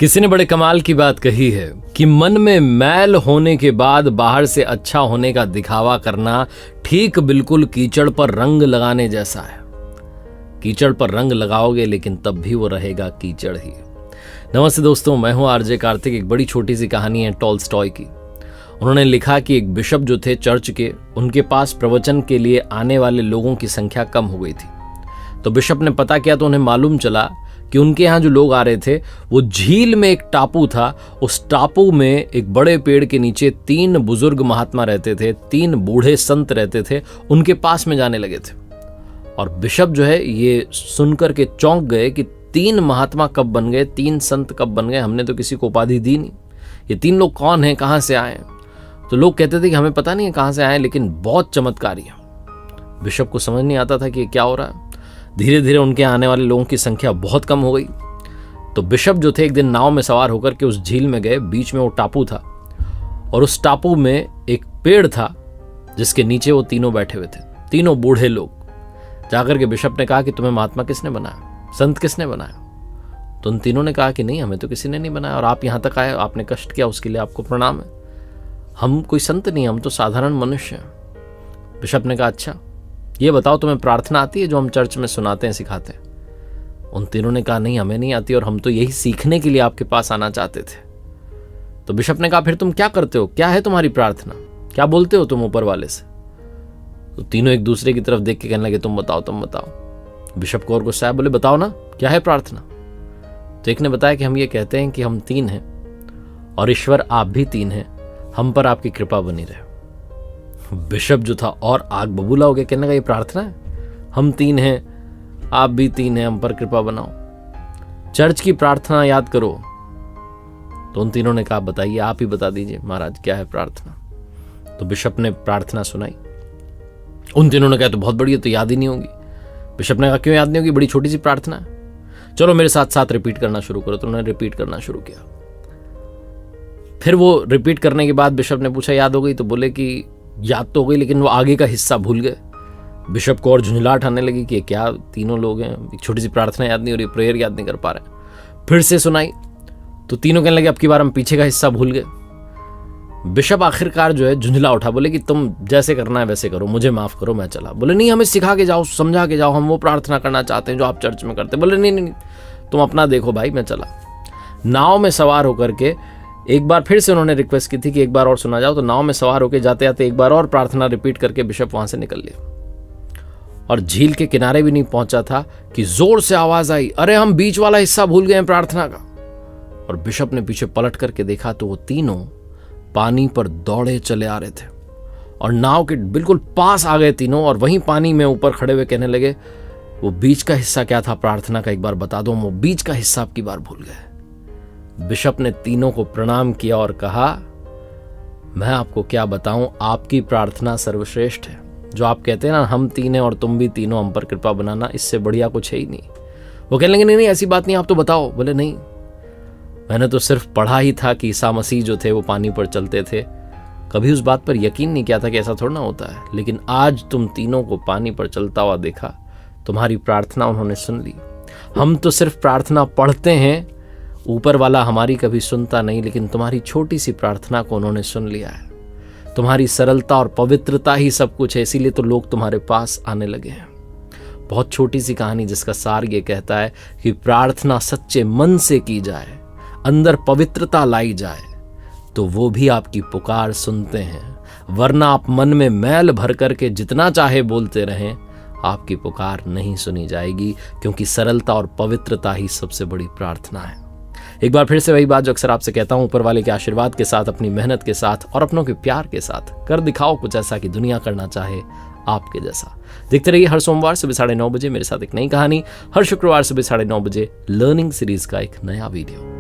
किसी ने बड़े कमाल की बात कही है कि मन में मैल होने के बाद बाहर से अच्छा होने का दिखावा करना ठीक बिल्कुल कीचड़ पर रंग लगाने जैसा है। कीचड़ पर रंग लगाओगे लेकिन तब भी वो रहेगा कीचड़ ही। नमस्ते दोस्तों, मैं हूं आरजे कार्तिक। एक बड़ी छोटी सी कहानी है टॉल्स्टॉय की। उन्होंने लिखा कि एक बिशप जो थे चर्च के, उनके पास प्रवचन के लिए आने वाले लोगों की संख्या कम हो गई थी। तो बिशप ने पता किया तो उन्हें मालूम चला कि उनके यहाँ जो लोग आ रहे थे वो झील में एक टापू था। उस टापू में एक बड़े पेड़ के नीचे 3 बुजुर्ग महात्मा रहते थे, 3 बूढ़े संत रहते थे। उनके पास में जाने लगे थे और बिशप जो है ये सुनकर के चौंक गए कि 3 महात्मा कब बन गए, 3 संत कब बन गए। हमने तो किसी को उपाधि दी नहीं। ये 3 लोग कौन हैं, कहाँ से आए? तो लोग कहते थे कि हमें पता नहीं है कहाँ से आए, लेकिन बहुत चमत्कारी है। बिशप को समझ नहीं आता था कि क्या हो रहा है। धीरे धीरे उनके आने वाले लोगों की संख्या बहुत कम हो गई। तो बिशप जो थे एक दिन नाव में सवार होकर के उस झील में गए। बीच में वो टापू था और उस टापू में एक पेड़ था जिसके नीचे वो तीनों बैठे हुए थे, 3 बूढ़े लोग। जाकर के बिशप ने कहा कि तुम्हें महात्मा किसने बनाया, संत किसने बनाया? तो उन तीनों ने कहा कि नहीं, हमें तो किसी ने नहीं बनाया और आप यहाँ तक आए, आपने कष्ट किया, उसके लिए आपको प्रणाम है। हम कोई संत नहीं, हम तो साधारण मनुष्य हैं। बिशप ने कहा अच्छा ये बताओ तुम्हें प्रार्थना आती है जो हम चर्च में सुनाते हैं, सिखाते हैं? उन तीनों ने कहा नहीं, हमें नहीं आती और हम तो यही सीखने के लिए आपके पास आना चाहते थे। तो बिशप ने कहा फिर तुम क्या करते हो, क्या है तुम्हारी प्रार्थना, क्या बोलते हो तुम ऊपर वाले से? तो तीनों एक दूसरे की तरफ देख के कहने लगे तुम बताओ, तुम बताओ। बिशप को और गुस्सा आया, बोले बताओ ना क्या है प्रार्थना? तो एक ने बताया कि हम ये कहते हैं कि हम 3 हैं और ईश्वर आप भी 3 हैं, हम पर आपकी कृपा बनी रहे। बिशप जो था और आग बबूला हो गया, कहने का ये प्रार्थना है? हम 3 हैं, आप भी 3 हैं, हम पर कृपा बनाओ, चर्च की प्रार्थना याद करो। तो उन तीनों ने कहा बताइए, आप ही बता दीजिए महाराज क्या है प्रार्थना। तो बिशप ने प्रार्थना सुनाई। उन तीनों ने कहा तो बहुत बढ़िया, तो याद ही नहीं होगी। बिशप ने कहा क्यों याद नहीं होगी, बड़ी छोटी सी प्रार्थना है, चलो मेरे साथ साथ रिपीट करना शुरू करो। तो उन्होंने रिपीट करना शुरू किया। फिर वो रिपीट करने के बाद बिशप ने पूछा याद हो गई? तो बोले कि याद तो हो गई, लेकिन वो आगे का हिस्सा भूल गए। बिशप को और झुंझलाहट आने लगी कि क्या 3 लोग हैं, एक छोटी सी प्रार्थना याद नहीं हो रही, प्रेयर याद नहीं कर पा रहे। फिर से सुनाई तो तीनों कहने लगे अब की बार हम पीछे का हिस्सा भूल गए। बिशप आखिरकार जो है झुंझला उठा, बोले कि तुम जैसे करना है वैसे करो, मुझे माफ करो, मैं चला। बोले नहीं, हमें सिखा के जाओ, समझा के जाओ, हम वो प्रार्थना करना चाहते हैं जो आप चर्च में करते। बोले नहीं, तुम अपना देखो भाई, मैं चला। नाव में सवार होकर के एक बार फिर से उन्होंने रिक्वेस्ट की थी कि एक बार और सुना जाओ। तो नाव में सवार होकर जाते जाते एक बार और प्रार्थना रिपीट करके बिशप वहां से निकल लिया और झील के किनारे भी नहीं पहुंचा था कि जोर से आवाज आई, अरे हम बीच वाला हिस्सा भूल गए हैं प्रार्थना का। और बिशप ने पीछे पलट करके देखा तो वो तीनों पानी पर दौड़े चले आ रहे थे और नाव के बिल्कुल पास आ गए तीनों। और वहीं पानी में ऊपर खड़े हुए कहने लगे वो बीच का हिस्सा क्या था प्रार्थना का, एक बार बता दो, वो बीच का हिस्सा अब की बार भूल गए। बिशप ने तीनों को प्रणाम किया और कहा मैं आपको क्या बताऊं, आपकी प्रार्थना सर्वश्रेष्ठ है। जो आप कहते हैं ना हम 3 हैं और तुम भी तीनों, हम पर कृपा बनाना, इससे बढ़िया कुछ है ही नहीं। वो कहने लगे नहीं ऐसी बात नहीं, आप तो बताओ। बोले नहीं, मैंने तो सिर्फ पढ़ा ही था कि ईसा मसीह जो थे वो पानी पर चलते थे, कभी उस बात पर यकीन नहीं किया था कि ऐसा थोड़ा ना होता है। लेकिन आज तुम तीनों को पानी पर चलता हुआ देखा, तुम्हारी प्रार्थना उन्होंने सुन ली। हम तो सिर्फ प्रार्थना पढ़ते हैं, ऊपर वाला हमारी कभी सुनता नहीं, लेकिन तुम्हारी छोटी सी प्रार्थना को उन्होंने सुन लिया है। तुम्हारी सरलता और पवित्रता ही सब कुछ है, इसीलिए तो लोग तुम्हारे पास आने लगे हैं। बहुत छोटी सी कहानी जिसका सार ये कहता है कि प्रार्थना सच्चे मन से की जाए, अंदर पवित्रता लाई जाए, तो वो भी आपकी पुकार सुनते हैं। वरना आप मन में मैल भर करके जितना चाहे बोलते रहें, आपकी पुकार नहीं सुनी जाएगी, क्योंकि सरलता और पवित्रता ही सबसे बड़ी प्रार्थना है। एक बार फिर से वही बात जो अक्सर आपसे कहता हूं, ऊपर वाले के आशीर्वाद के साथ, अपनी मेहनत के साथ और अपनों के प्यार के साथ कर दिखाओ कुछ ऐसा कि दुनिया करना चाहे आपके जैसा। देखते रहिए हर सोमवार सुबह 9:30 बजे मेरे साथ एक नई कहानी, हर शुक्रवार सुबह 9:30 बजे लर्निंग सीरीज का एक नया वीडियो।